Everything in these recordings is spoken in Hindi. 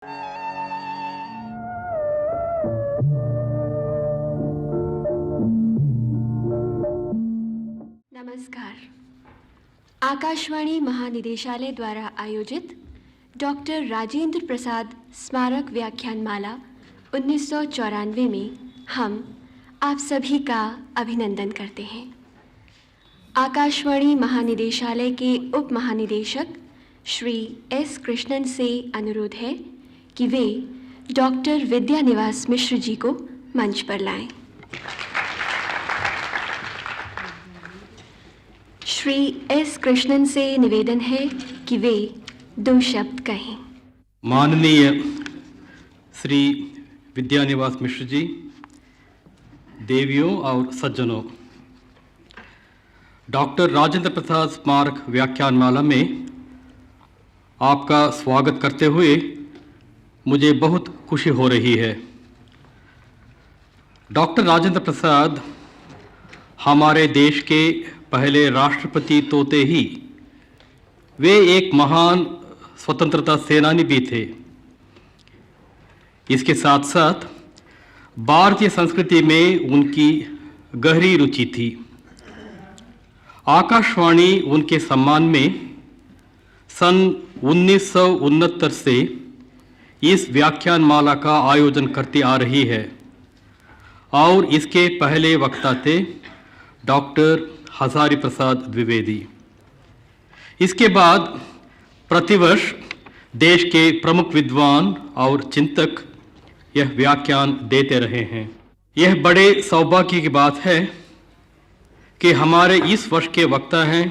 नमस्कार। आकाशवाणी महानिदेशालय द्वारा आयोजित डॉक्टर राजेंद्र प्रसाद स्मारक व्याख्यानमाला 1994 में हम आप सभी का अभिनंदन करते हैं। आकाशवाणी महानिदेशालय के उप महानिदेशक श्री एस कृष्णन से अनुरोध है कि वे डॉक्टर विद्यानिवास मिश्र जी को मंच पर लाएं। श्री एस कृष्णन से निवेदन है कि वे 2 शब्द कहें। माननीय श्री विद्यानिवास मिश्र जी, देवियों और सज्जनों, डॉक्टर राजेंद्र प्रसाद स्मारक व्याख्यानमाला में आपका स्वागत करते हुए मुझे बहुत खुशी हो रही है। डॉक्टर राजेंद्र प्रसाद हमारे देश के पहले राष्ट्रपति तो थे ही, वे एक महान स्वतंत्रता सेनानी भी थे। इसके साथ साथ भारतीय संस्कृति में उनकी गहरी रुचि थी। आकाशवाणी उनके सम्मान में सन 1969 से इस व्याख्यानमाला का आयोजन करती आ रही है और इसके पहले वक्ता थे डॉक्टर हजारी प्रसाद द्विवेदी। इसके बाद प्रतिवर्ष देश के प्रमुख विद्वान और चिंतक यह व्याख्यान देते रहे हैं। यह बड़े सौभाग्य की बात है कि हमारे इस वर्ष के वक्ता हैं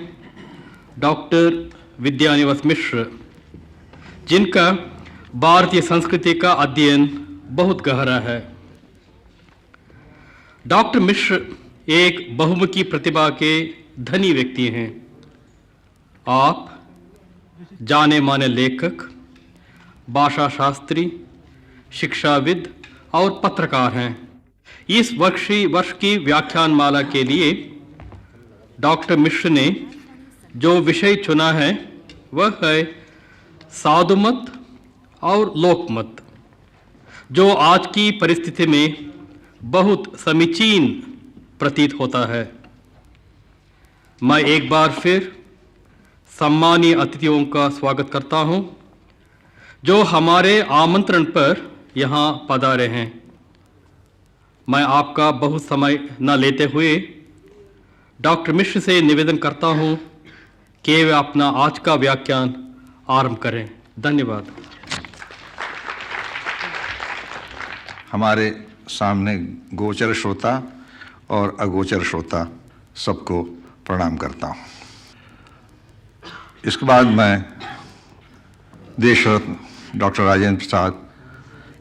डॉक्टर विद्यानिवास मिश्र, जिनका भारतीय संस्कृति का अध्ययन बहुत गहरा है। डॉक्टर मिश्र एक बहुमुखी प्रतिभा के धनी व्यक्ति हैं। आप जाने माने लेखक, भाषा शास्त्री, शिक्षाविद और पत्रकार हैं। इस वर्ष की व्याख्यानमाला के लिए डॉक्टर मिश्र ने जो विषय चुना है वह है साधुमत और लोकमत, जो आज की परिस्थिति में बहुत समीचीन प्रतीत होता है। मैं एक बार फिर सम्मानीय अतिथियों का स्वागत करता हूं, जो हमारे आमंत्रण पर यहाँ पधारे हैं। मैं आपका बहुत समय न लेते हुए डॉक्टर मिश्र से निवेदन करता हूं कि वे अपना आज का व्याख्यान आरंभ करें। धन्यवाद। हमारे सामने गोचर श्रोता और अगोचर श्रोता सबको प्रणाम करता हूं। इसके बाद मैं देश रत्न डॉक्टर राजेंद्र प्रसाद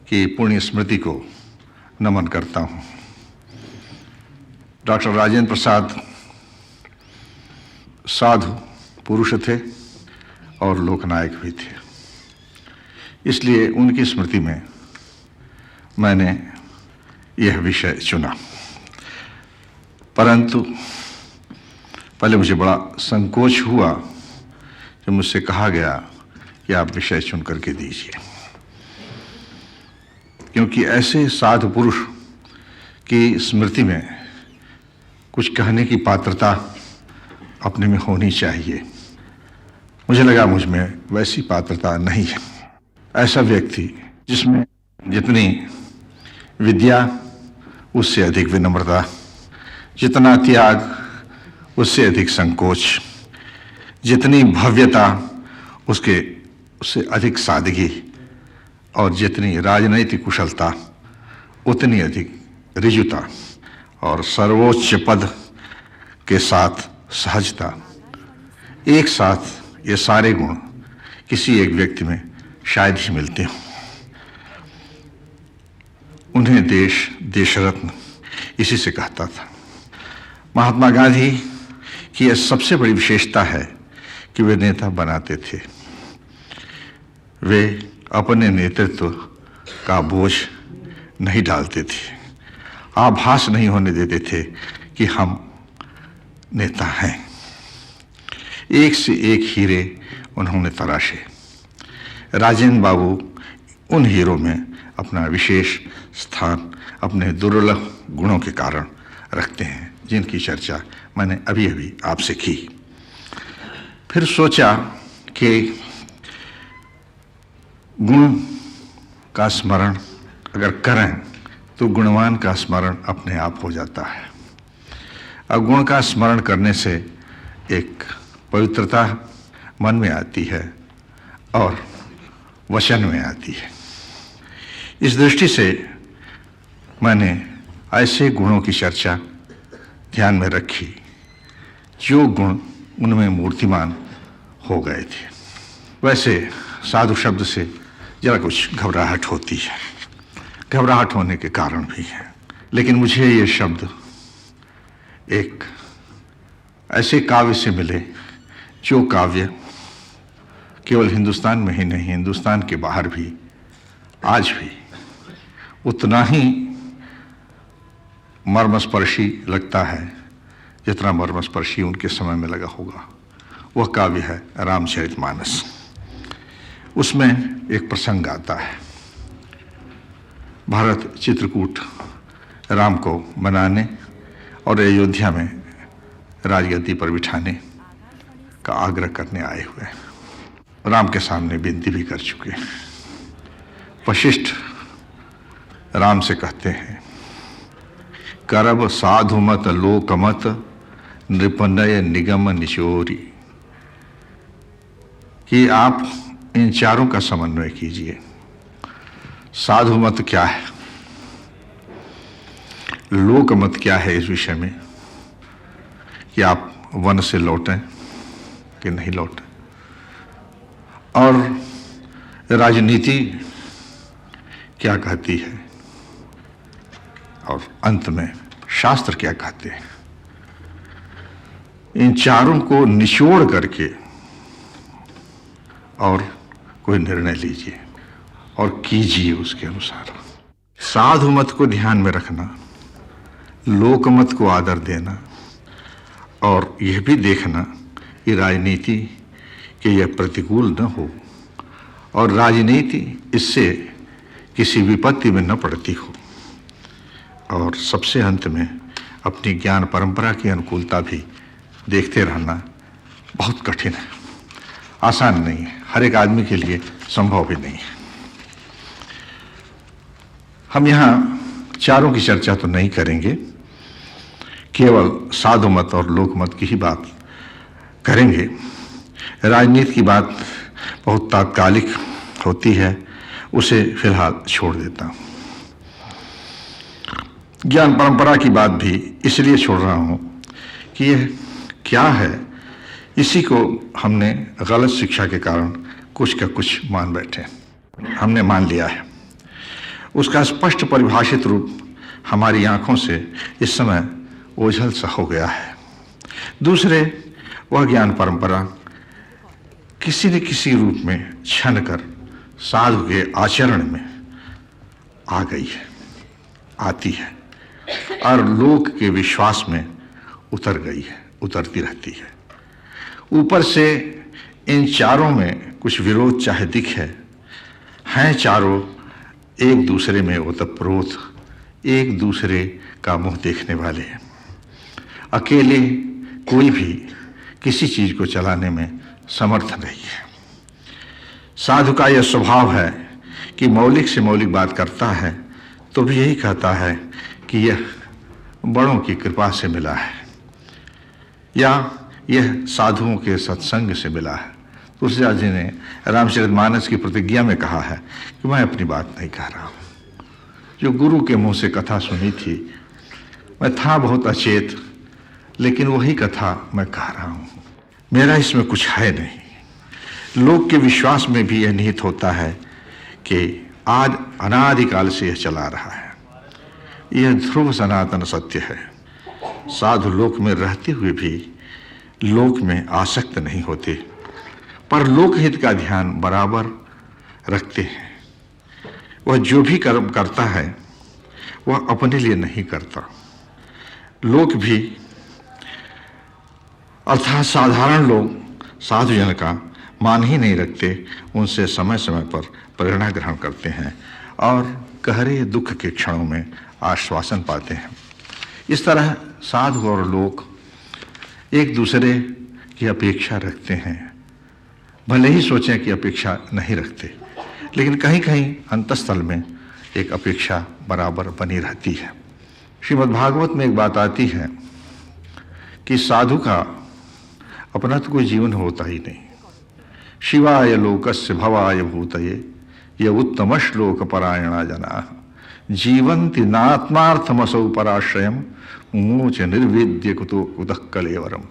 की पुण्य स्मृति को नमन करता हूं। डॉक्टर राजेंद्र प्रसाद साधु पुरुष थे और लोकनायक भी थे, इसलिए उनकी स्मृति में मैंने यह विषय चुना। परंतु पहले मुझे बड़ा संकोच हुआ जब मुझसे कहा गया कि आप विषय चुन करके दीजिए, क्योंकि ऐसे साधु पुरुष की स्मृति में कुछ कहने की पात्रता अपने में होनी चाहिए। मुझे लगा मुझ में वैसी पात्रता नहीं है। ऐसा व्यक्ति जिसमें जितनी विद्या उससे अधिक विनम्रता, जितना त्याग उससे अधिक संकोच, जितनी भव्यता उससे अधिक सादगी, और जितनी राजनैतिक कुशलता उतनी अधिक ऋजुता, और सर्वोच्च पद के साथ सहजता, एक साथ ये सारे गुण किसी एक व्यक्ति में शायद ही मिलते हों। उन्हें देश रत्न इसी से कहता था। महात्मा गांधी की यह सबसे बड़ी विशेषता है कि वे नेता बनाते थे। वे अपने नेतृत्व का बोझ नहीं डालते थे, आभास नहीं होने देते थे कि हम नेता हैं। एक से एक हीरे उन्होंने तराशे। राजेंद्र बाबू उन हीरो में अपना विशेष स्थान अपने दुर्लभ गुणों के कारण रखते हैं, जिनकी चर्चा मैंने अभी अभी आपसे की। फिर सोचा कि गुण का स्मरण अगर करें तो गुणवान का स्मरण अपने आप हो जाता है। अब गुण का स्मरण करने से एक पवित्रता मन में आती है और वचन में आती है। इस दृष्टि से मैंने ऐसे गुणों की चर्चा ध्यान में रखी जो गुण उनमें मूर्तिमान हो गए थे। वैसे साधु शब्द से जरा कुछ घबराहट होती है, घबराहट होने के कारण भी है, लेकिन मुझे ये शब्द एक ऐसे काव्य से मिले जो काव्य केवल हिंदुस्तान में ही नहीं, हिंदुस्तान के बाहर भी आज भी उतना ही मर्मस्पर्शी लगता है जितना मर्मस्पर्शी उनके समय में लगा होगा। वह काव्य है रामचरितमानस। उसमें एक प्रसंग आता है, भारत चित्रकूट राम को मनाने और अयोध्या में राजगद्दी पर बिठाने का आग्रह करने आए हुए राम के सामने विनती भी कर चुके। वशिष्ठ राम से कहते हैं, करब साधुमत लोकमत नृपनय निगम निचोरी, कि आप इन चारों का समन्वय कीजिए। साधुमत क्या है, लोकमत क्या है इस विषय में, कि आप वन से लौटें कि नहीं लौटें, और राजनीति क्या कहती है, और अंत में शास्त्र क्या कहते हैं। इन चारों को निचोड़ करके और कोई निर्णय लीजिए और कीजिए उसके अनुसार। साधुमत को ध्यान में रखना, लोकमत को आदर देना, और यह भी देखना कि राजनीति के यह प्रतिकूल न हो और राजनीति इससे किसी विपत्ति में न पड़ती हो, और सबसे अंत में अपनी ज्ञान परंपरा की अनुकूलता भी देखते रहना बहुत कठिन है, आसान नहीं है, हर एक आदमी के लिए संभव भी नहीं है। हम यहाँ चारों की चर्चा तो नहीं करेंगे, केवल साधुमत और लोकमत की ही बात करेंगे। राजनीति की बात बहुत तात्कालिक होती है, उसे फिलहाल छोड़ देता हूँ। ज्ञान परंपरा की बात भी इसलिए छोड़ रहा हूँ कि यह क्या है, इसी को हमने गलत शिक्षा के कारण कुछ का कुछ मान बैठे, हमने मान लिया है। उसका स्पष्ट परिभाषित रूप हमारी आंखों से इस समय ओझल सा हो गया है। दूसरे, वह ज्ञान परंपरा किसी न किसी रूप में छन कर साधु के आचरण में आ गई है, आती है, और लोक के विश्वास में उतर गई है, उतरती रहती है। ऊपर से इन चारों में कुछ विरोध चाहे दिखे, हैं चारों एक दूसरे में ओतप्रोत, एक दूसरे का मुंह देखने वाले हैं। अकेले कोई भी किसी चीज को चलाने में समर्थ नहीं है। साधु का यह स्वभाव है कि मौलिक से मौलिक बात करता है तो भी यही कहता है कि यह बड़ों की कृपा से मिला है, या यह साधुओं के सत्संग से मिला है। तुलसीदास जी ने रामचरितमानस की प्रतिज्ञा में कहा है कि मैं अपनी बात नहीं कह रहा हूँ। जो गुरु के मुंह से कथा सुनी थी, मैं था बहुत अचेत, लेकिन वही कथा मैं कह रहा हूँ, मेरा इसमें कुछ है नहीं। लोक के विश्वास में भी यह निहित होता है कि आज अनादिकाल से यह चला रहा है, यह ध्रुव सनातन सत्य है। साधु लोक में रहते हुए भी लोक में आसक्त नहीं होते, पर लोकहित का ध्यान बराबर रखते हैं। वह जो भी कर्म करता है वह अपने लिए नहीं करता। लोक भी अर्थात साधारण लोग साधुजन का मान ही नहीं रखते, उनसे समय समय पर प्रेरणा ग्रहण करते हैं और गहरे दुख के क्षणों में आश्वासन पाते हैं। इस तरह साधु और लोग एक दूसरे की अपेक्षा रखते हैं, भले ही सोचें कि अपेक्षा नहीं रखते, लेकिन कहीं कहीं अंतःस्थल में एक अपेक्षा बराबर बनी रहती है। श्रीमद् भागवत में एक बात आती है कि साधु का अपना तो कोई जीवन होता ही नहीं। शिवाय लोकस्य भवाय भूतये ये उत्तम श्लोक परायणा जना जीवन्ति नात्मार्थमसौ पराश्रयम मुमुच निर्विद्य कुतो कुतः कलेवरम।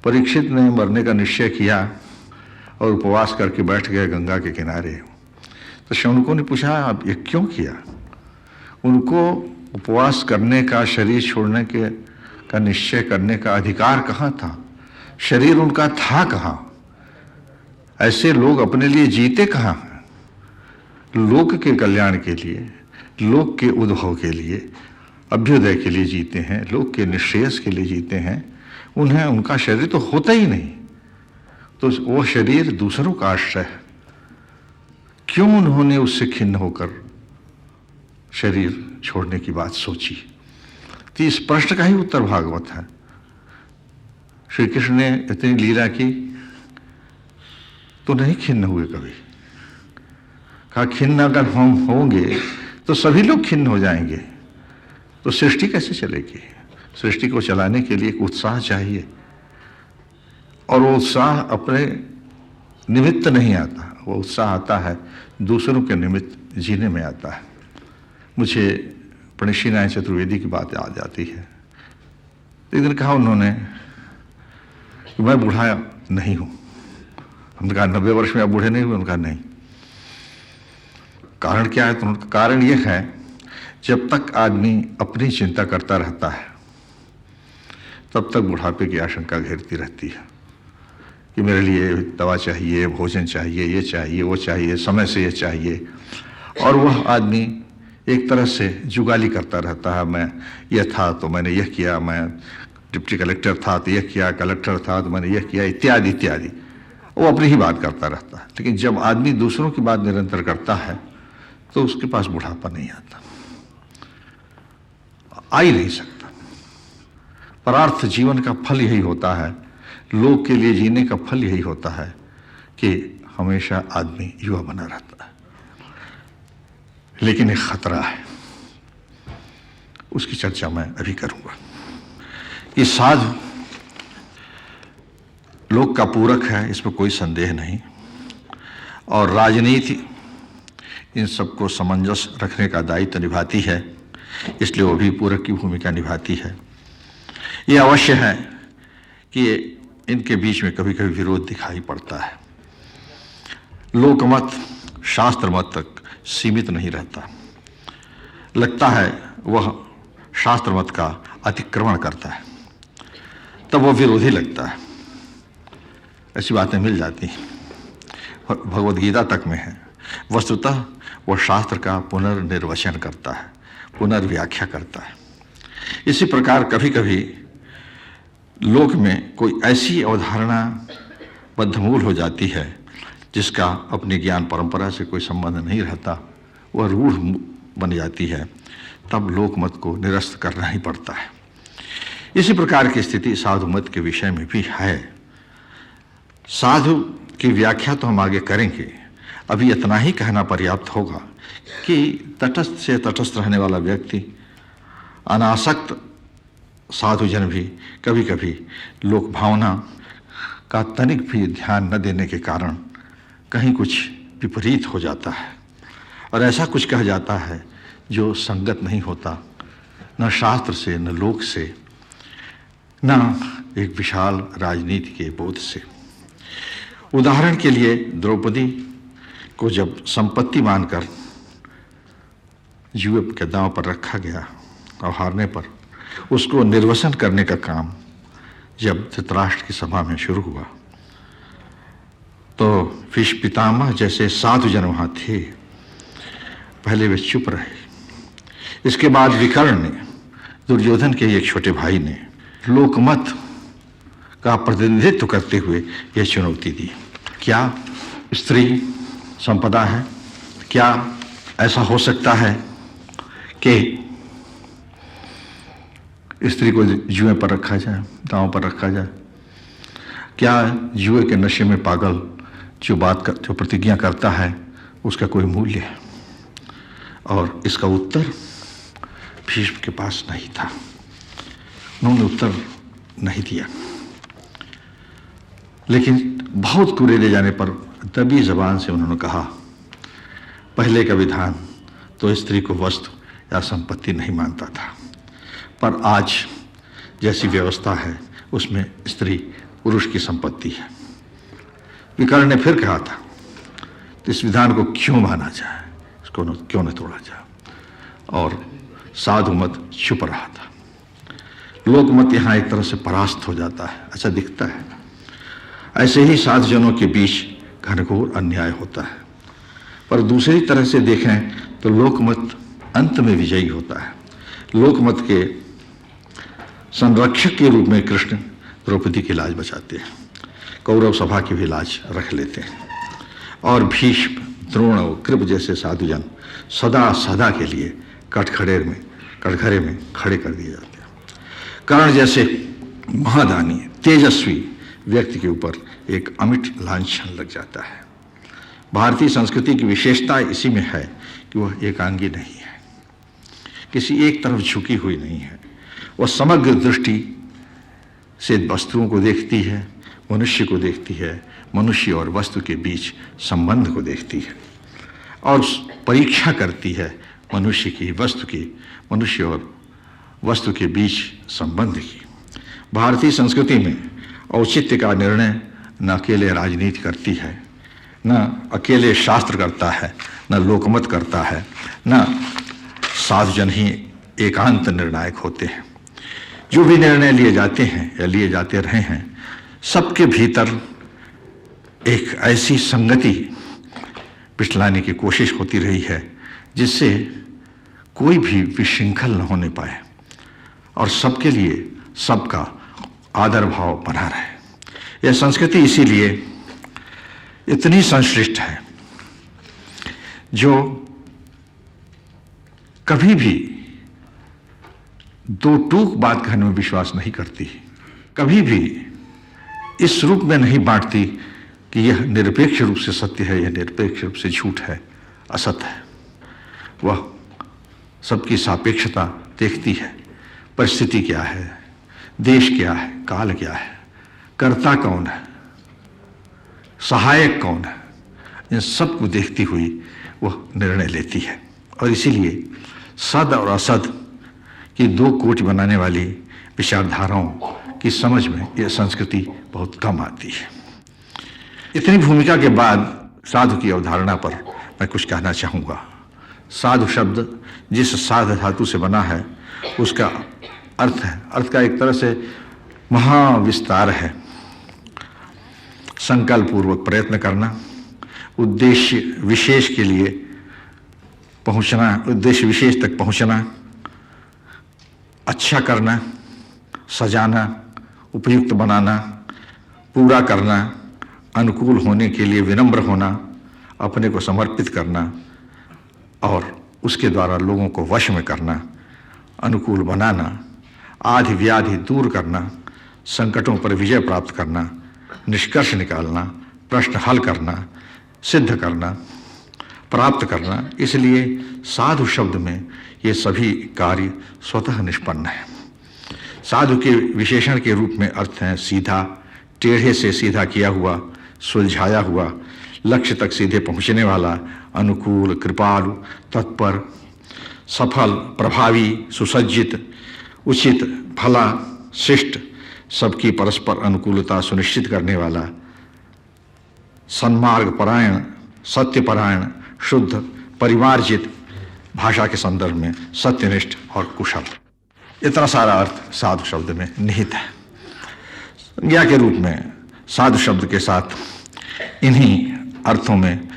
परीक्षित ने मरने का निश्चय किया और उपवास करके बैठ गए गंगा के किनारे। तो शौनकों ने पूछा, आप ये क्यों किया? उनको उपवास करने का, शरीर छोड़ने का निश्चय करने का अधिकार कहाँ था? शरीर उनका था कहाँ? ऐसे लोग अपने लिए जीते कहाँ हैं? लोक के कल्याण के लिए, लोक के उद्भव के लिए, अभ्युदय के लिए जीते हैं, लोक के निश्रेयस के लिए जीते हैं। उन्हें उनका शरीर तो होता ही नहीं, तो वो शरीर दूसरों का आश्रय है। क्यों उन्होंने उससे खिन्न होकर शरीर छोड़ने की बात सोची? तो इस प्रश्न का ही उत्तर भागवत है। श्री कृष्ण ने इतनी लीला की तो नहीं खिन्न हुए कभी। कहा खिन्न अगर हम होंगे तो सभी लोग खिन्न हो जाएंगे, तो सृष्टि कैसे चलेगी? सृष्टि को चलाने के लिए एक उत्साह चाहिए, और वो उत्साह अपने निमित्त नहीं आता, वो उत्साह आता है दूसरों के निमित्त जीने में आता है। मुझे प्रणीशी नारायण चतुर्वेदी की बात याद जाती है। एक दिन कहा उन्होंने कि मैं बूढ़ा नहीं हूं। हमने कहा 90 वर्ष में आप बूढ़े नहीं हुए? उन्होंने कहा नहीं। कारण क्या है? तो उनका कारण यह है, जब तक आदमी अपनी चिंता करता रहता है तब तक बुढ़ापे की आशंका घेरती रहती है कि मेरे लिए दवा चाहिए, भोजन चाहिए, ये चाहिए, वो चाहिए, समय से ये चाहिए। और वह आदमी एक तरह से जुगाली करता रहता है। मैं यह था तो मैंने यह किया, मैं डिप्टी कलेक्टर था तो यह किया, कलेक्टर था तो मैंने यह किया, इत्यादि इत्यादि। वो अपनी ही बात करता रहता है। लेकिन जब आदमी दूसरों की बात निरंतर करता है तो उसके पास बुढ़ापा नहीं आता, आ ही नहीं सकता। परार्थ जीवन का फल यही होता है, लोक के लिए जीने का फल यही होता है कि हमेशा आदमी युवा बना रहता है। लेकिन एक खतरा है, उसकी चर्चा मैं अभी करूंगा। ये साधु लोक का पूरक है, इसमें कोई संदेह नहीं, और राजनीति इन सबको समंजस रखने का दायित्व निभाती है, इसलिए वो भी पूरक की भूमिका निभाती है। ये अवश्य है कि इनके बीच में कभी कभी विरोध दिखाई पड़ता है। लोकमत शास्त्र मत तक सीमित नहीं रहता, लगता है वह शास्त्र मत का अतिक्रमण करता है, तब वह विरोधी लगता है। ऐसी बातें मिल जाती हैं, भगवद गीता तक में है। वस्तुतः वह शास्त्र का पुनर्निर्वचन करता है, पुनर्व्याख्या करता है। इसी प्रकार कभी कभी लोक में कोई ऐसी अवधारणा बद्धमूल हो जाती है जिसका अपनी ज्ञान परंपरा से कोई संबंध नहीं रहता, वह रूढ़ बन जाती है, तब लोकमत को निरस्त करना ही पड़ता है। इसी प्रकार की स्थिति साधु मत के विषय में भी है। साधु की व्याख्या तो हम आगे करेंगे, अभी इतना ही कहना पर्याप्त होगा कि तटस्थ से तटस्थ रहने वाला व्यक्ति, अनासक्त साधुजन भी कभी कभी लोक भावना का तनिक भी ध्यान न देने के कारण कहीं कुछ विपरीत हो जाता है, और ऐसा कुछ कह जाता है जो संगत नहीं होता, न शास्त्र से, न लोक से, न एक विशाल राजनीति के बोध से। उदाहरण के लिए द्रौपदी को जब संपत्ति मानकर जुए के दांव पर रखा गया और हारने पर उसको निर्वसन करने का काम जब धृतराष्ट्र की सभा में शुरू हुआ, तो भीष्म पितामह जैसे साधुजन वहाँ थे, पहले वे चुप रहे। इसके बाद विकर्ण ने, दुर्योधन के एक छोटे भाई ने, लोकमत का प्रतिनिधित्व करते हुए यह चुनौती दी, क्या स्त्री संपदा है, क्या ऐसा हो सकता है कि स्त्री को जुए पर रखा जाए, दांव पर रखा जाए? क्या जुए के नशे में पागल जो प्रतिज्ञा करता है उसका कोई मूल्य है? और इसका उत्तर भीष्म के पास नहीं था। उन्होंने उत्तर नहीं दिया, लेकिन बहुत कुरेदे जाने पर दबी जबान से उन्होंने कहा, पहले का विधान तो स्त्री को वस्तु या संपत्ति नहीं मानता था, पर आज जैसी व्यवस्था है उसमें स्त्री पुरुष की संपत्ति है। विकर्ण ने फिर कहा था, तो इस विधान को क्यों माना जाए, इसको क्यों न तोड़ा जाए? और साधु मत चुप रहा था। लोकमत यहाँ एक तरह से परास्त हो जाता है, ऐसा दिखता है। ऐसे ही साधु जनों के बीच घनघोर अन्याय होता है, पर दूसरी तरह से देखें तो लोकमत अंत में विजयी होता है। लोकमत के संरक्षक के रूप में कृष्ण द्रौपदी की लाज बचाते हैं, कौरव सभा की भी लाज रख लेते हैं, और भीष्म, द्रोण और कृप जैसे साधुजन सदा सदा के लिए कटघरे में खड़े कर दिए जाते हैं। कर्ण जैसे महादानी तेजस्वी व्यक्ति के ऊपर एक अमिट लांछन लग जाता है। भारतीय संस्कृति की विशेषता इसी में है कि वह एकांगी नहीं है, किसी एक तरफ झुकी हुई नहीं है। वह समग्र दृष्टि से वस्तुओं को देखती है, मनुष्य को देखती है, मनुष्य और वस्तु के बीच संबंध को देखती है, और परीक्षा करती है मनुष्य और वस्तु के बीच संबंध की। भारतीय संस्कृति में औचित्य का निर्णय न अकेले राजनीति करती है, न अकेले शास्त्र करता है, न लोकमत करता है, न साधुजन ही एकांत निर्णायक होते हैं। जो भी निर्णय लिए जाते हैं या लिए जाते रहे हैं, सबके भीतर एक ऐसी संगति बिठलाने की कोशिश होती रही है जिससे कोई भी विशृंखल न होने पाए और सबके लिए सबका आदर भाव बना रहे। यह संस्कृति इसीलिए इतनी संश्लिष्ट है, जो कभी भी दो टूक बात कहने में विश्वास नहीं करती, कभी भी इस रूप में नहीं बांटती कि यह निरपेक्ष रूप से सत्य है, यह निरपेक्ष रूप से झूठ है, असत है। वह सबकी सापेक्षता देखती है, परिस्थिति क्या है, देश क्या है, काल क्या है, कर्ता कौन है, सहायक कौन है, इन सब को देखती हुई वह निर्णय लेती है। और इसीलिए सद और असद की दो कोटि बनाने वाली विचारधाराओं की समझ में यह संस्कृति बहुत कम आती है। इतनी भूमिका के बाद साधु की अवधारणा पर मैं कुछ कहना चाहूँगा। साधु शब्द जिस साध धातु से बना है उसका अर्थ का एक तरह से महाविस्तार है। संकल्प पूर्वक प्रयत्न करना, उद्देश्य विशेष तक पहुंचना, अच्छा करना, सजाना, उपयुक्त बनाना, पूरा करना, अनुकूल होने के लिए विनम्र होना, अपने को समर्पित करना और उसके द्वारा लोगों को वश में करना, अनुकूल बनाना, आधि व्याधि दूर करना, संकटों पर विजय प्राप्त करना, निष्कर्ष निकालना, प्रश्न हल करना, सिद्ध करना, प्राप्त करना। इसलिए साधु शब्द में ये सभी कार्य स्वतः निष्पन्न है। साधु के विशेषण के रूप में अर्थ हैं सीधा, टेढ़े से सीधा किया हुआ, सुलझाया हुआ, लक्ष्य तक सीधे पहुंचने वाला, अनुकूल, कृपालु, तत्पर, सफल, प्रभावी, सुसज्जित, उचित, भला, शिष्ट, सबकी परस्पर अनुकूलता सुनिश्चित करने वाला, सन्मार्ग परायण, सत्यपरायण, शुद्ध, परिवारजित, भाषा के संदर्भ में सत्यनिष्ठ और कुशल। इतना सारा अर्थ साधु शब्द में निहित है। संज्ञा के रूप में साधु शब्द के साथ इन्हीं अर्थों में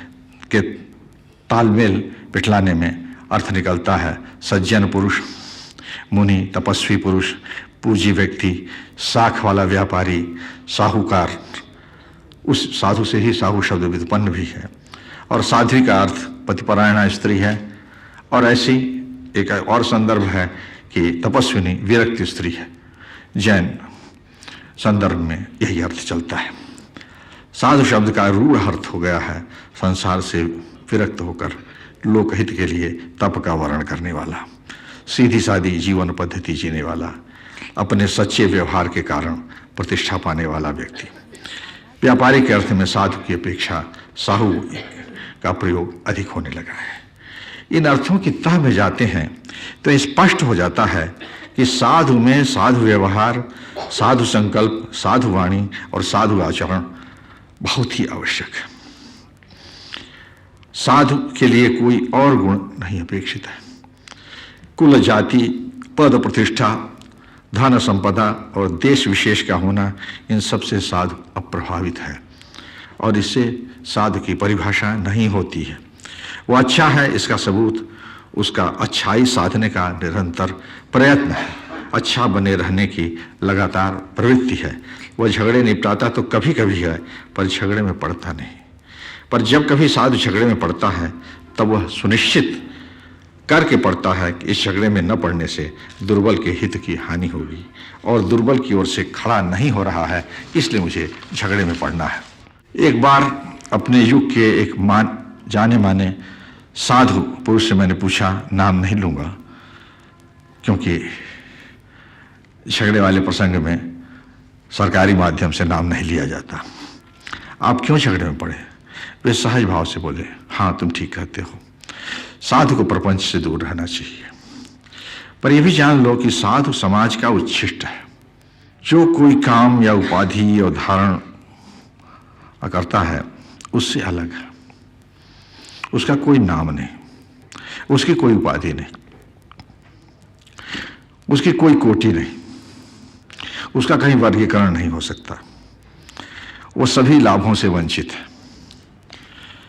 के तालमेल बिठलाने में अर्थ निकलता है सज्जन पुरुष, मुनि, तपस्वी पुरुष, पूजी व्यक्ति, साख वाला व्यापारी, साहूकार। उस साधु से ही साहू शब्द व्युत्पन्न भी है। और साध्वी का अर्थ पतिपरायणा स्त्री है। और ऐसी एक और संदर्भ है कि तपस्विनी विरक्त स्त्री है। जैन संदर्भ में यही अर्थ चलता है। साधु शब्द का रूढ़ अर्थ हो गया है संसार से विरक्त होकर लोकहित के लिए तप का वर्ण करने वाला, सीधी सादी जीवन पद्धति जीने वाला, अपने सच्चे व्यवहार के कारण प्रतिष्ठा पाने वाला व्यक्ति। व्यापारिक अर्थ में साधु की अपेक्षा साहू का प्रयोग अधिक होने लगा है। इन अर्थों की तह में जाते हैं तो स्पष्ट हो जाता है कि साधु में साधु व्यवहार, साधु संकल्प, साधु वाणी और साधु आचरण बहुत ही आवश्यक है। साधु के लिए कोई और गुण नहीं अपेक्षित है। कुल, जाति, पद, प्रतिष्ठा, धन, संपदा और देश विशेष का होना, इन सब से साधु अप्रभावित है और इससे साधु की परिभाषा नहीं होती है। वो अच्छा है, इसका सबूत उसका अच्छाई साधने का निरंतर प्रयत्न है, अच्छा बने रहने की लगातार प्रवृत्ति है। वह झगड़े निपटाता तो कभी कभी है, पर झगड़े में पड़ता नहीं। पर जब कभी साधु झगड़े में पड़ता है तब वह सुनिश्चित करके पड़ता है कि इस झगड़े में न पड़ने से दुर्बल के हित की हानि होगी और दुर्बल की ओर से खड़ा नहीं हो रहा है, इसलिए मुझे झगड़े में पड़ना है। एक बार अपने युग के एक जाने माने साधु पुरुष से मैंने पूछा, नाम नहीं लूंगा क्योंकि झगड़े वाले प्रसंग में सरकारी माध्यम से नाम नहीं लिया जाता, आप क्यों झगड़े में पड़े? वे सहज भाव से बोले, हाँ तुम ठीक कहते हो, साधु को प्रपंच से दूर रहना चाहिए। पर यह भी जान लो कि साधु समाज का उच्छिष्ट है। जो कोई काम या उपाधि और धारण करता है उससे अलग है। उसका कोई नाम नहीं, उसकी कोई उपाधि नहीं, उसकी कोई कोटि नहीं, उसका कहीं वर्गीकरण नहीं हो सकता। वो सभी लाभों से वंचित है।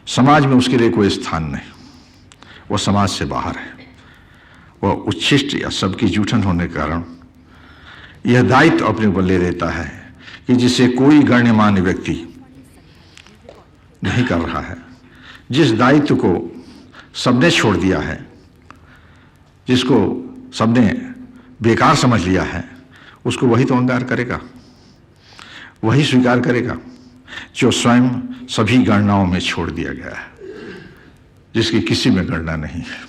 समाज में उसके लिए कोई स्थान नहीं, वह समाज से बाहर है। वह उच्छिष्ट या सबकी जूठन होने के कारण यह दायित्व अपने ऊपर ले लेता है कि जिसे कोई गण्यमान्य व्यक्ति नहीं कर रहा है, जिस दायित्व को सबने छोड़ दिया है, जिसको सबने बेकार समझ लिया है, उसको वही तो अंगीकार करेगा, वही स्वीकार करेगा जो स्वयं सभी गणनाओं में छोड़ दिया गया है, जिसकी किसी में गणना नहीं है,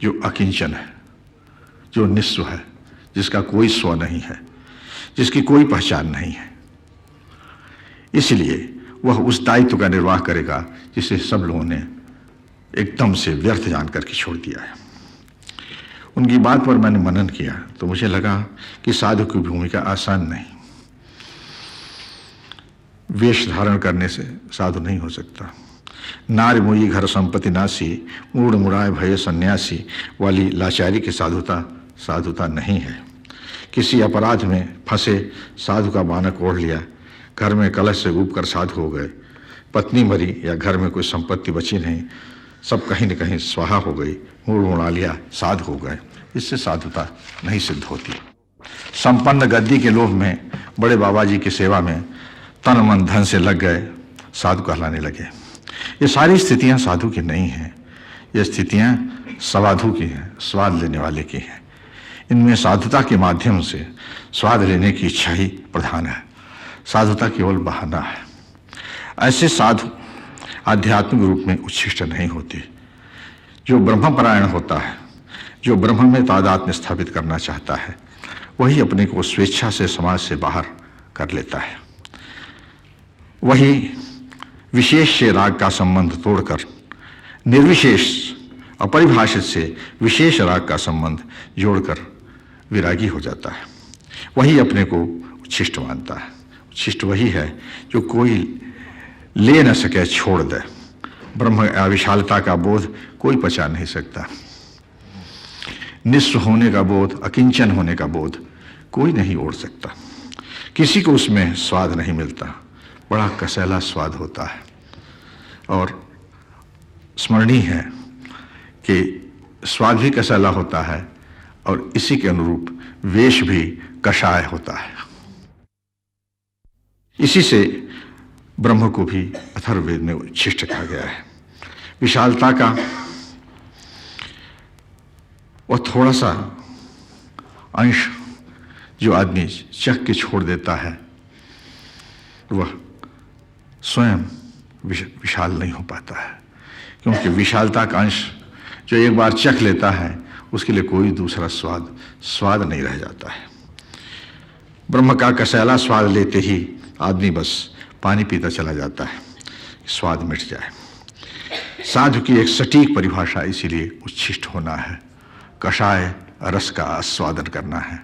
जो अकिंचन है, जो निस्व है, जिसका कोई स्व नहीं है, जिसकी कोई पहचान नहीं है। इसलिए वह उस दायित्व का निर्वाह करेगा जिसे सब लोगों ने एकदम से व्यर्थ जान करके छोड़ दिया है। उनकी बात पर मैंने मनन किया तो मुझे लगा कि साधु की भूमिका आसान नहीं। वेश धारण करने से साधु नहीं हो सकता। नारी मुई घर संपत्ति नासी, मूढ़ मुड़ाए भय सन्यासी वाली लाचारी की साधुता नहीं है। किसी अपराध में फंसे साधु का मानक ओढ़ लिया, घर में कलश से ऊब कर साधु हो गए, पत्नी मरी या घर में कोई संपत्ति बची नहीं, सब कहीं न कहीं स्वाहा हो गई, मूढ़ मुड़ा लिया, साधु हो गए, इससे साधुता नहीं सिद्ध होती। संपन्न गद्दी के लोभ में बड़े बाबा जी की सेवा में तन मन धन से लग गए, साधु कहलाने लगे। ये सारी स्थितियां साधु की नहीं हैं, ये स्थितियां सवाधु की हैं, स्वाद लेने वाले की हैं। इनमें साधुता के माध्यम से स्वाद लेने की इच्छा ही प्रधान है, साधुता केवल बहाना है। ऐसे साधु आध्यात्मिक रूप में उच्छिष्ट नहीं होते। जो ब्रह्मपरायण होता है, जो ब्रह्म में तादात्म्य स्थापित करना चाहता है, वही अपने को स्वेच्छा से समाज से बाहर कर लेता है। वही विशेष से राग का संबंध तोड़कर निर्विशेष अपरिभाषित से विशेष राग का संबंध जोड़कर विरागी हो जाता है। वही अपने को उच्छिष्ट मानता है। उच्छिष्ट वही है जो कोई ले न सके, छोड़ दे। ब्रह्म विशालता का बोध कोई पचा नहीं सकता। निस्व होने का बोध, अकिंचन होने का बोध कोई नहीं ओढ़ सकता। किसी को उसमें स्वाद नहीं मिलता, बड़ा कसैला स्वाद होता है। और स्मरणीय है कि स्वाद भी कसैला होता है और इसी के अनुरूप वेश भी कषाय होता है। इसी से ब्रह्म को भी अथर्ववेद में उच्छिष्ट कहा गया है। विशालता का वह थोड़ा सा अंश जो आदमी चख के छोड़ देता है वह स्वयं विशाल नहीं हो पाता है, क्योंकि विशालता का अंश जो एक बार चख लेता है उसके लिए कोई दूसरा स्वाद नहीं रह जाता है। ब्रह्म का कसैला स्वाद लेते ही आदमी बस पानी पीता चला जाता है, स्वाद मिट जाए। साधु की एक सटीक परिभाषा इसीलिए उच्छिष्ट होना है, कषाय रस का आस्वादन करना है,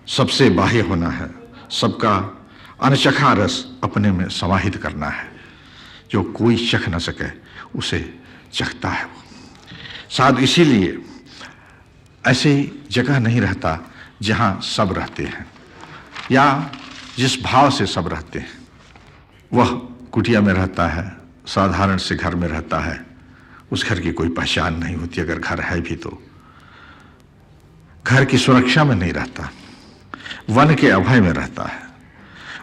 सबसे बाह्य होना है, सबका अनचखा रस अपने में समाहित करना है। जो कोई चख न सके उसे चखता है वो। साधु इसीलिए ऐसे जगह नहीं रहता जहां सब रहते हैं या जिस भाव से सब रहते हैं। वह कुटिया में रहता है, साधारण से घर में रहता है, उस घर की कोई पहचान नहीं होती, अगर घर है भी तो घर की सुरक्षा में नहीं रहता, वन के अभय में रहता है।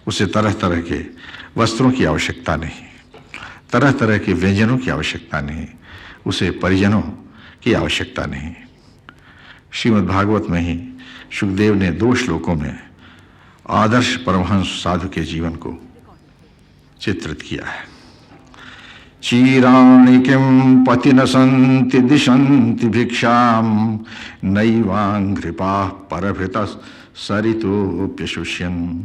उसे तरह तरह के वस्त्रों की आवश्यकता नहीं, तरह तरह के व्यंजनों की आवश्यकता नहीं, उसे परिजनों की आवश्यकता नहीं। श्रीमद् भागवत में ही शुकदेव ने 2 श्लोकों में आदर्श परमहंस साधु के जीवन को चित्रित किया है। चीराणि किं पतिन सन्ति दिशन्ति भिक्षां नैवाङ्घ्रिपाः परभृतः सरितोऽप्यशुष्यन्।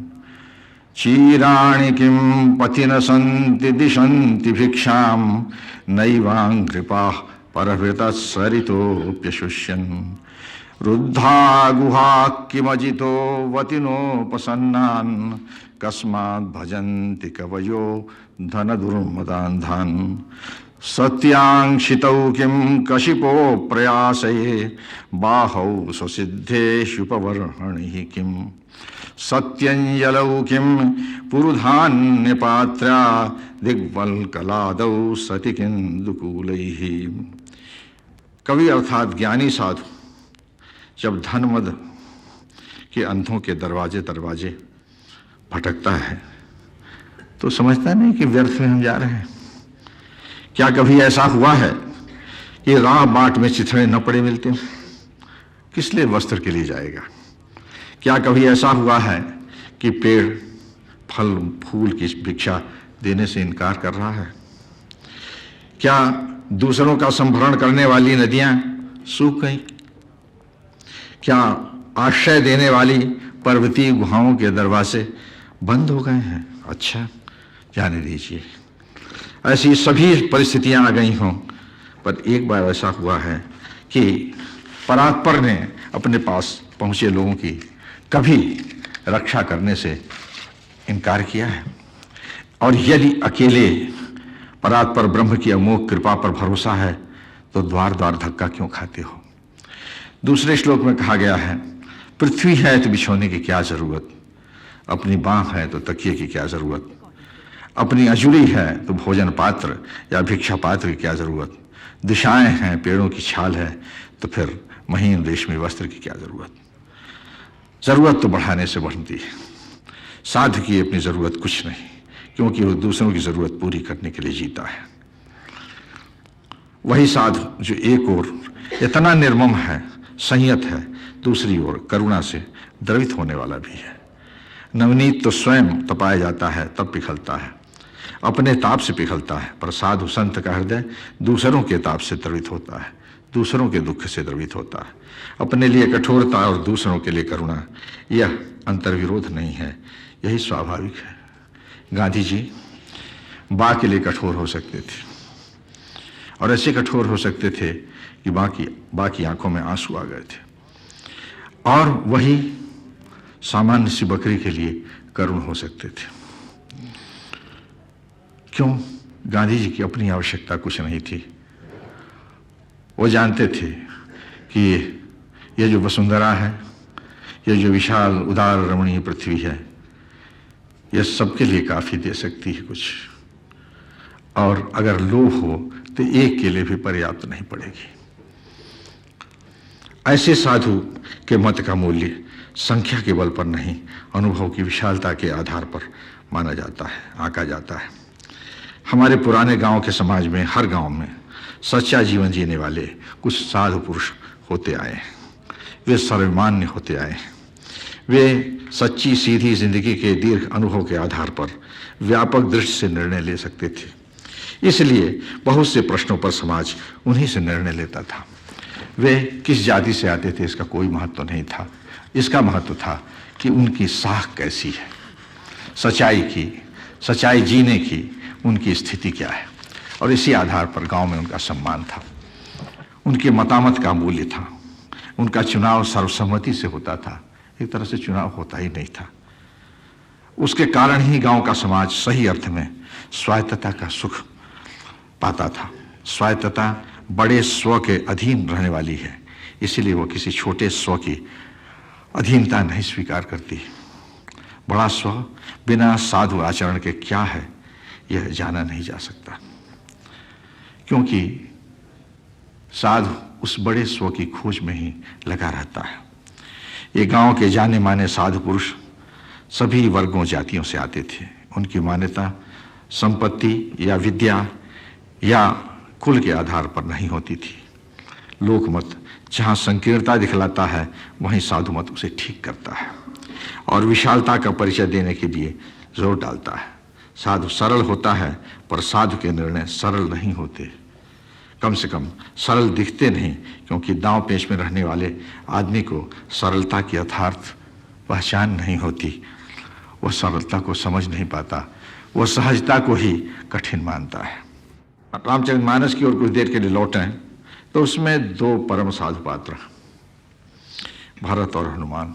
चीराणि किं पतिन सन्ति दिशन्ति भिक्षां नैवाङ्घ्रिपाः परभृतः सरितोऽप्यशुष्यन्। रुद्धा गुहा किमजितो वतिनोपसन्नान् कस्माद् भजन्ति कवयो धनदुर्मदान्धान्। सत्यांशितौ किं कशिपो प्रयासये बाहौ स्वसिद्धेषुपवर्हणिः किं। सत्यञ्जलौ किं पुरुधान्यपात्र्या दिग्वल्कलादौ सति किन्दुकूलैः। कवि अर्थात ज्ञानी साधु जब धनमद के अंधों के दरवाजे भटकता है तो समझता नहीं कि व्यर्थ में हम जा रहे हैं। क्या कभी ऐसा हुआ है कि राह बाट में चिथड़े न पड़े मिलते हैं? किस लिए वस्त्र के लिए जाएगा? क्या कभी ऐसा हुआ है कि पेड़ फल फूल की भिक्षा देने से इनकार कर रहा है? क्या दूसरों का संभरण करने वाली नदियां सूख गई? क्या आश्रय देने वाली पर्वतीय गुहाओं के दरवाजे बंद हो गए हैं? अच्छा, जाने दीजिए, ऐसी सभी परिस्थितियां आ गई हों, पर एक बार ऐसा हुआ है कि परात्पर ने अपने पास पहुंचे लोगों की कभी रक्षा करने से इनकार किया है। और यदि अकेले परात्पर ब्रह्म की अमोघ कृपा पर भरोसा है तो द्वार द्वार धक्का क्यों खाते हो? दूसरे श्लोक में कहा गया है, पृथ्वी है तो बिछोने की क्या जरूरत, अपनी बांह है तो तकिए की क्या जरूरत, अपनी अजुड़ी है तो भोजन पात्र या भिक्षा पात्र की क्या जरूरत, दिशाएं हैं पेड़ों की छाल है तो फिर महीन रेशमी वस्त्र की क्या जरूरत। जरूरत तो बढ़ाने से बढ़ती है। साधु की अपनी जरूरत कुछ नहीं, क्योंकि वो दूसरों की जरूरत पूरी करने के लिए जीता है। वही साधु जो एक ओर इतना निर्मम है, संयत है, दूसरी ओर करुणा से द्रवित होने वाला भी है। नवनीत तो स्वयं तपाया जाता है तब पिघलता है, अपने ताप से पिघलता है, पर साधु संत का हृदय दूसरों के ताप से द्रवित होता है, दूसरों के दुख से द्रवित होता है। अपने लिए कठोरता और दूसरों के लिए करुणा, यह अंतर्विरोध नहीं है, यही स्वाभाविक है। गांधी जी बा के लिए कठोर हो सकते थे और ऐसे कठोर हो सकते थे कि बा की आंखों में आंसू आ गए थे, और वही सामान्य सी बकरी के लिए करुण हो सकते थे। क्यों? गांधी जी की अपनी आवश्यकता कुछ नहीं थी। वो जानते थे कि ये जो वसुंधरा है, ये जो विशाल उदार रमणीय पृथ्वी है, यह सबके लिए काफी दे सकती है कुछ, और अगर लोभ हो तो एक के लिए भी पर्याप्त नहीं पड़ेगी। ऐसे साधु के मत का मूल्य संख्या के बल पर नहीं, अनुभव की विशालता के आधार पर माना जाता है, आंका जाता है। हमारे पुराने गांव के समाज में हर गांव में सच्चा जीवन जीने वाले कुछ साधु पुरुष होते आए हैं। वे सर्वमान्य होते आए हैं। वे सच्ची सीधी जिंदगी के दीर्घ अनुभव के आधार पर व्यापक दृष्टि से निर्णय ले सकते थे। इसलिए बहुत से प्रश्नों पर समाज उन्हीं से निर्णय लेता था। वे किस जाति से आते थे इसका कोई महत्व नहीं था। इसका महत्व था कि उनकी साख कैसी है, सच्चाई जीने की उनकी स्थिति क्या है, और इसी आधार पर गांव में उनका सम्मान था। उनके मतामत का मूल्य था। उनका चुनाव सर्वसम्मति से होता था, एक तरह से चुनाव होता ही नहीं था। उसके कारण ही गांव का समाज सही अर्थ में स्वायत्तता का सुख पाता था। स्वायत्तता बड़े स्व के अधीन रहने वाली है, इसीलिए वो किसी छोटे स्व की अधीनता नहीं स्वीकार करती। बड़ा स्व बिना साधु आचरण के क्या है यह जाना नहीं जा सकता, क्योंकि साधु उस बड़े स्व की खोज में ही लगा रहता है। ये गांव के जाने माने साधु पुरुष सभी वर्गों जातियों से आते थे। उनकी मान्यता संपत्ति या विद्या या कुल के आधार पर नहीं होती थी। लोकमत जहाँ संकीर्णता दिखलाता है वहीं साधु मत उसे ठीक करता है और विशालता का परिचय देने के लिए जोर डालता है। साधु सरल होता है, पर साधु के निर्णय सरल नहीं होते। कम से कम सरल दिखते नहीं, क्योंकि दांव पेच में रहने वाले आदमी को सरलता की यथार्थ पहचान नहीं होती। वह सरलता को समझ नहीं पाता, वह सहजता को ही कठिन मानता है। रामचरितमानस की ओर कुछ देर के लिए लौटें तो उसमें दो परम साधु पात्र, भरत और हनुमान।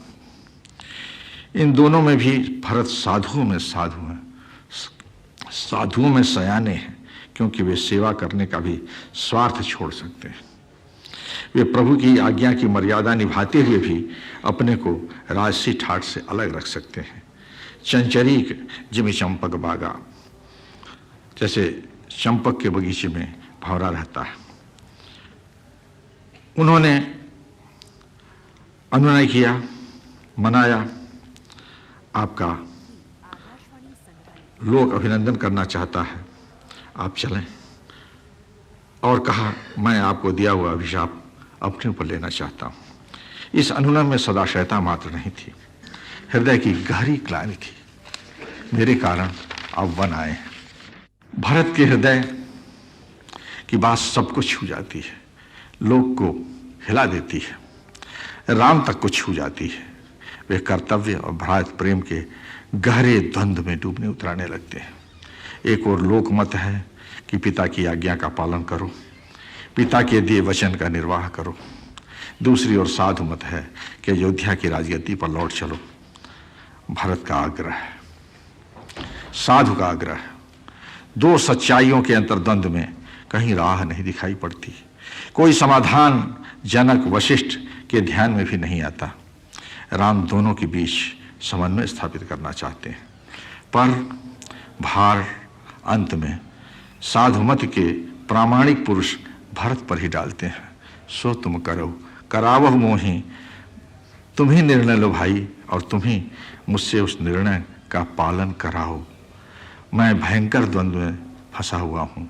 इन दोनों में भी भरत साधुओं में साधु हैं, साधुओं में सयाने हैं, क्योंकि वे सेवा करने का भी स्वार्थ छोड़ सकते हैं। वे प्रभु की आज्ञा की मर्यादा निभाते हुए भी अपने को राजसी ठाट से अलग रख सकते हैं। चंचरीक जिमि चंपक बागा, जैसे चंपक के बगीचे में भंवरा रहता है। उन्होंने अनुनय किया, मनाया, आपका लोक अभिनंदन करना चाहता है, आप चलें, और कहा मैं आपको दिया हुआ अभिशाप अपने ऊपर लेना चाहता हूं। इस अनुनय में सदाशयता मात्र नहीं थी, हृदय की गहरी ग्लानि थी। मेरे कारण आप वन आए। भरत के हृदय की बात सबको छू जाती है, लोक को हिला देती है, राम तक को छू जाती है। वे कर्तव्य और भ्रात प्रेम के गहरे द्वंद्व में डूबने उतराने लगते हैं। एक और लोकमत है कि पिता की आज्ञा का पालन करो, पिता के दिए वचन का निर्वाह करो। दूसरी ओर साधु मत है कि अयोध्या की राजगद्दी पर लौट चलो। भरत का आग्रह है, साधु का आग्रह है। दो सच्चाइयों के अंतर्द्वंद में कहीं राह नहीं दिखाई पड़ती। कोई समाधान जनक वशिष्ठ के ध्यान में भी नहीं आता। राम दोनों के बीच समन्वय स्थापित करना चाहते हैं, पर भार अंत में साधुमत के प्रामाणिक पुरुष भरत पर ही डालते हैं। सो तुम करो करावह मोहि, तुम ही निर्णय लो भाई, और तुम ही मुझसे उस निर्णय का पालन कराओ। मैं भयंकर द्वंद्व में फंसा हुआ हूं,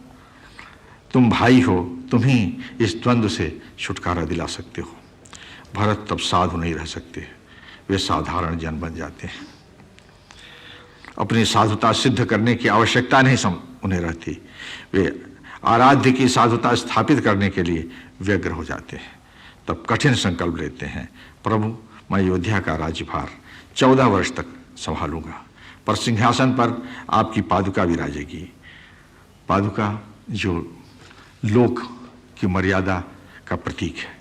तुम भाई हो, तुम ही इस द्वंद्व से छुटकारा दिला सकते हो। भरत तब साधु नहीं रह सकते, वे साधारण जन बन जाते हैं। अपनी साधुता सिद्ध करने की आवश्यकता नहीं उन्हें रहती। वे आराध्य की साधुता स्थापित करने के लिए व्यग्र हो जाते हैं। तब कठिन संकल्प लेते हैं, प्रभु मैं अयोध्या का राज्यभार 14 वर्ष तक संभालूंगा, पर सिंहासन पर आपकी पादुका विराजेगी। पादुका जो लोक की मर्यादा का प्रतीक है,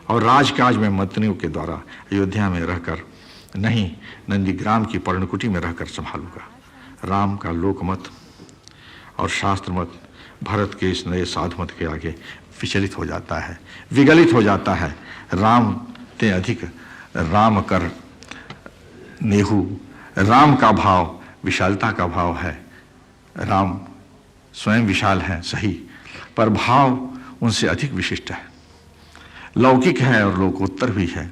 और राजकाज में मंत्रियों के द्वारा अयोध्या में रहकर नहीं, नंदीग्राम की पर्णकुटी में रहकर संभालूंगा। राम का लोकमत और शास्त्र मत भरत के इस नए साधुमत के आगे विचलित हो जाता है, विगलित हो जाता है। राम ते अधिक राम कर नेहू, राम का भाव विशालता का भाव है। राम स्वयं विशाल है सही, पर भाव उनसे अधिक विशिष्ट है, लौकिक है और लोकोत्तर भी है।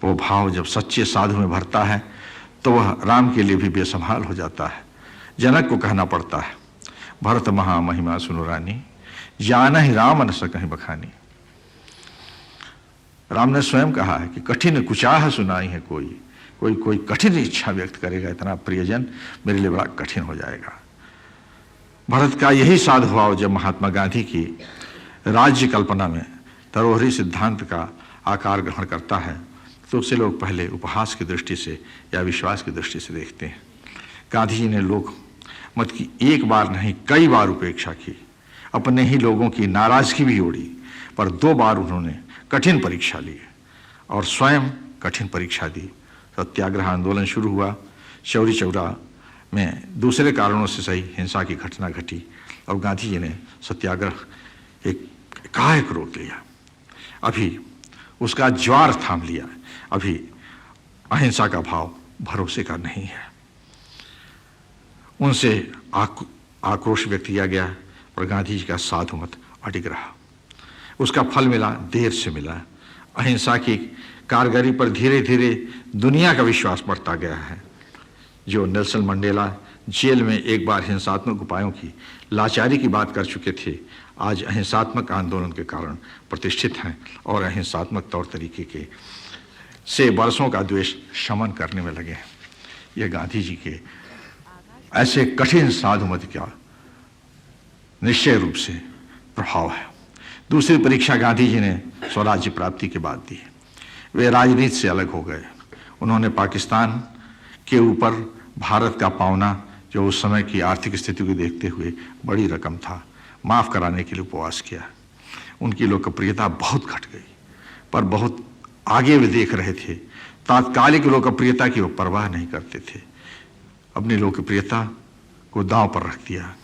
वो भाव जब सच्चे साधु में भरता है तो वह राम के लिए भी बेसंभाल हो जाता है। जनक को कहना पड़ता है, भरत महामहिमा सुनो रानी, जान ही राम न सकहि बखानी। राम ने स्वयं कहा है कि कठिन कुचाह सुनाई है कोई कठिन इच्छा व्यक्त करेगा, इतना प्रियजन मेरे लिए बड़ा कठिन हो जाएगा। भरत का यही साधु भाव जब महात्मा गांधी की राज्य कल्पना में धरोहरी सिद्धांत का आकार ग्रहण करता है तो उसे लोग पहले उपहास की दृष्टि से या विश्वास की दृष्टि से देखते हैं। गांधी जी ने लोक मत की एक बार नहीं कई बार उपेक्षा की, अपने ही लोगों की नाराजगी भी ओढ़ी, पर 2 बार उन्होंने कठिन परीक्षा ली और स्वयं कठिन परीक्षा दी। सत्याग्रह आंदोलन शुरू हुआ, चौरी चौरा में दूसरे कारणों से सही हिंसा की घटना घटी और गांधी जी ने सत्याग्रह एकाएक रोक लिया, अभी उसका ज्वार थाम लिया। अभी अहिंसा का भाव भरोसे का नहीं है। उनसे आक्रोश व्यक्त किया गया और गांधी जी का साधु मत अडिग रहा। उसका फल मिला, देर से मिला। अहिंसा की कारगरी पर धीरे धीरे दुनिया का विश्वास बढ़ता गया है। जो नेल्सन मंडेला जेल में एक बार हिंसात्मक उपायों की लाचारी की बात कर चुके थे, आज अहिंसात्मक आंदोलन के कारण प्रतिष्ठित हैं और अहिंसात्मक तौर तरीके के से वर्षों का द्वेष शमन करने में लगे हैं। यह गांधी जी के ऐसे कठिन साधुमत का निश्चय रूप से प्रभाव है। दूसरी परीक्षा गांधी जी ने स्वराज्य प्राप्ति के बाद दी। वे राजनीति से अलग हो गए। उन्होंने पाकिस्तान के ऊपर भारत का पावना, जो उस समय की आर्थिक स्थिति को देखते हुए बड़ी रकम था, माफ कराने के लिए उपवास किया। उनकी लोकप्रियता बहुत घट गई, पर बहुत आगे वे देख रहे थे। तात्कालिक लोकप्रियता की वो परवाह नहीं करते थे, अपनी लोकप्रियता को दांव पर रख दिया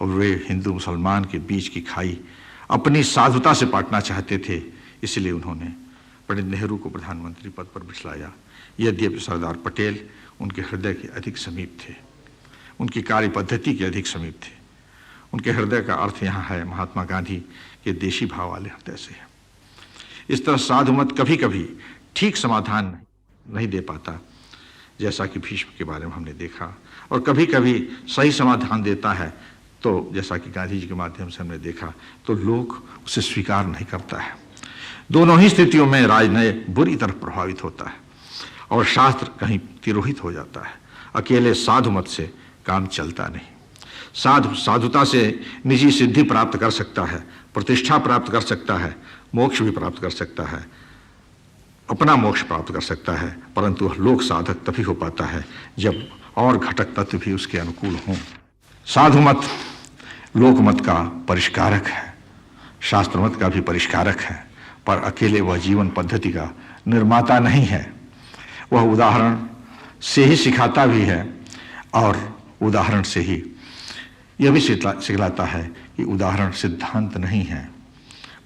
और वे हिंदू मुसलमान के बीच की खाई अपनी साधुता से पाटना चाहते थे। इसलिए उन्होंने पंडित नेहरू को प्रधानमंत्री पद पर बिठलाया। यद्यपि सरदार पटेल उनके हृदय के अधिक समीप थे, उनकी कार्य पद्धति के अधिक समीप थे। उनके हृदय का अर्थ यहाँ है महात्मा गांधी के देशी भाव वाले हृदय से है। इस तरह साधुमत कभी कभी ठीक समाधान नहीं दे पाता, जैसा कि भीष्म के बारे में हमने देखा, और कभी कभी सही समाधान देता है तो जैसा कि गांधी जी के माध्यम से हमने देखा तो लोग उसे स्वीकार नहीं करता है। दोनों ही स्थितियों में राजनय बुरी तरह प्रभावित होता है और शास्त्र कहीं तिरोहित हो जाता है। अकेले साधुमत से काम चलता नहीं। साधु साधुता से निजी सिद्धि प्राप्त कर सकता है, प्रतिष्ठा प्राप्त कर सकता है, मोक्ष भी प्राप्त कर सकता है, अपना मोक्ष प्राप्त कर सकता है, परंतु लोक साधक तभी हो पाता है जब और घटक तत्व भी उसके अनुकूल हों। साधुमत लोकमत का परिष्कारक है, शास्त्रमत का भी परिष्कारक है, पर अकेले वह जीवन पद्धति का निर्माता नहीं है। वह उदाहरण से ही सिखाता भी है और उदाहरण से ही यह भी सिखलाता है कि उदाहरण सिद्धांत नहीं है।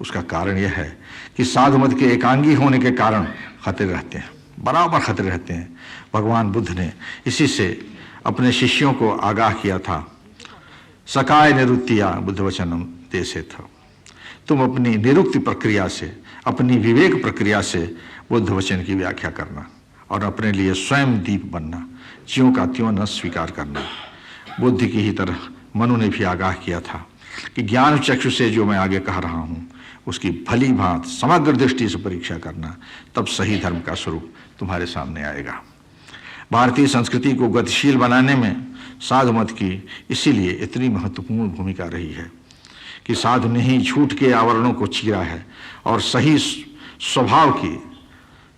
उसका कारण यह है कि साधुमत के एकांगी होने के कारण खतरे रहते हैं, बराबर खतरे रहते हैं। भगवान बुद्ध ने इसी से अपने शिष्यों को आगाह किया था। सकाय निरुक्तिया बुद्ध वचनम देसे था। तुम अपनी निरुक्ति प्रक्रिया से, अपनी विवेक प्रक्रिया से बुद्ध वचन की व्याख्या करना और अपने लिए स्वयं दीप बनना, ज्यों का त्यों न स्वीकार करना। बुद्ध की ही तरह मनु ने भी आगाह किया था कि ज्ञान चक्षु से जो मैं आगे कह रहा हूँ उसकी भली भांत समग्र दृष्टि से परीक्षा करना, तब सही धर्म का स्वरूप तुम्हारे सामने आएगा। भारतीय संस्कृति को गतिशील बनाने में साधुमत की इसीलिए इतनी महत्वपूर्ण भूमिका रही है कि साधु ने ही झूठ के आवरणों को चीरा है और सही स्वभाव की,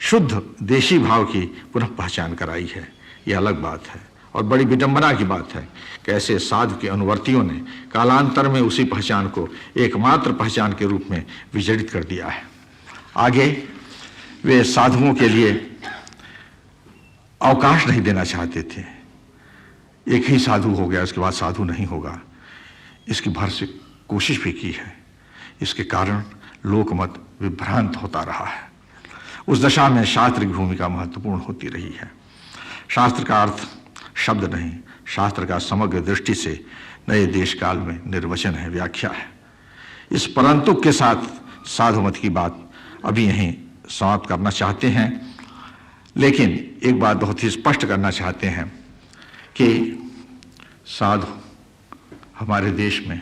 शुद्ध देशी भाव की पुनः पहचान कराई है। यह अलग बात है और बड़ी विडंबना की बात है कि ऐसे साधु के अनुवर्तियों ने कालांतर में उसी पहचान को एकमात्र पहचान के रूप में विजड़ित कर दिया है। आगे वे साधुओं के लिए अवकाश नहीं देना चाहते थे। एक ही साधु हो गया, इसके बाद साधु नहीं होगा, इसकी भर से कोशिश भी की है। इसके कारण लोकमत विभ्रांत होता रहा है। उस दशा में शास्त्र की भूमिका महत्वपूर्ण होती रही है। शास्त्र का अर्थ शब्द नहीं, शास्त्र का समग्र दृष्टि से नए देश काल में निर्वचन है, व्याख्या है। इस परंतु के साथ साधुमत की बात अभी यहीं समाप्त करना चाहते हैं, लेकिन एक बात बहुत ही स्पष्ट करना चाहते हैं कि साधु हमारे देश में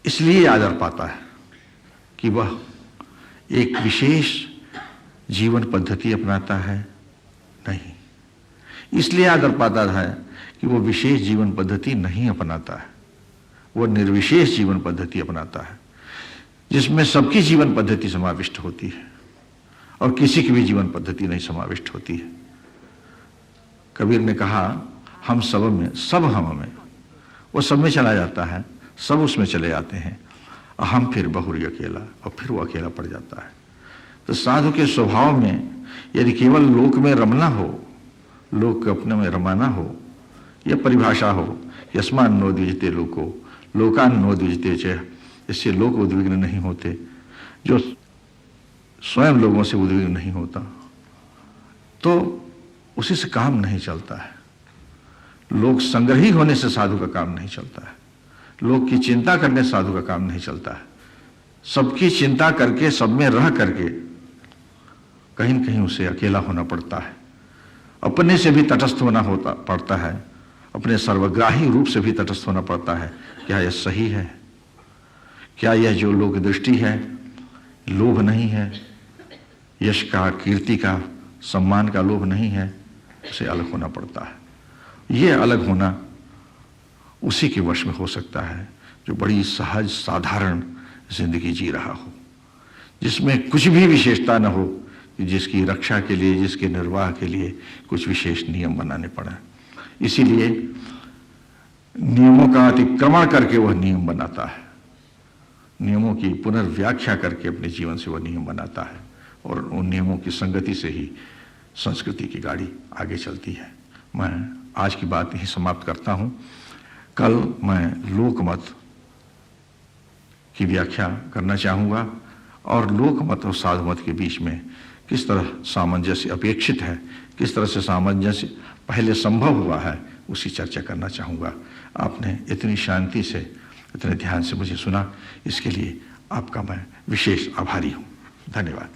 इसलिए आदर पाता है कि वह एक विशेष जीवन पद्धति अपनाता है? नहीं, इसलिए आदर पाता है कि वो विशेष जीवन पद्धति नहीं अपनाता है, वो निर्विशेष जीवन पद्धति अपनाता है, जिसमें सबकी जीवन पद्धति समाविष्ट होती है और किसी की भी जीवन पद्धति नहीं समाविष्ट होती है। कबीर ने कहा, हम सब में, सब हम में, वो सब में चला जाता है, सब उसमें चले जाते हैं, और हम फिर बहुरी अकेला, और फिर वो अकेला पड़ जाता है। तो साधु के स्वभाव में यदि केवल लोक में रमना हो, लोक अपने में रमाना हो, यह परिभाषा हो, यस्मान नो द्विजते लोको लोकान नो द्विजते च, इससे लोग उद्विग्न नहीं होते, जो स्वयं लोगों से उद्विग्न नहीं होता, तो उसी से काम नहीं चलता है। लोग संग्रही होने से साधु का काम नहीं चलता है, लोग की चिंता करने से साधु का काम नहीं चलता है। सबकी चिंता करके, सब में रह करके कहीं न कहीं उसे अकेला होना पड़ता है, अपने से भी तटस्थ होना पड़ता है, अपने सर्वग्राही रूप से भी तटस्थ होना पड़ता है। क्या यह सही है? क्या यह जो लोक दृष्टि है, लोभ नहीं है, यश का, कीर्ति का, सम्मान का लोभ नहीं है, उसे अलग होना पड़ता है। यह अलग होना उसी के वश में हो सकता है जो बड़ी सहज साधारण जिंदगी जी रहा हो, जिसमें कुछ भी विशेषता न हो, जिसकी रक्षा के लिए, जिसके निर्वाह के लिए कुछ विशेष नियम बनाने पड़े। इसीलिए नियमों का अतिक्रमण करके वह नियम बनाता है, नियमों की पुनर्व्याख्या करके अपने जीवन से वह नियम बनाता है, और उन नियमों की संगति से ही संस्कृति की गाड़ी आगे चलती है। मैं आज की बात यही समाप्त करता हूँ। कल मैं लोकमत की व्याख्या करना चाहूँगा, और लोकमत और साधुमत के बीच में किस तरह सामंजस्य अपेक्षित है, किस तरह से सामंजस्य पहले संभव हुआ है, उसी चर्चा करना चाहूँगा। आपने इतनी शांति से, इतने ध्यान से मुझे सुना, इसके लिए आपका मैं विशेष आभारी हूँ। धन्यवाद।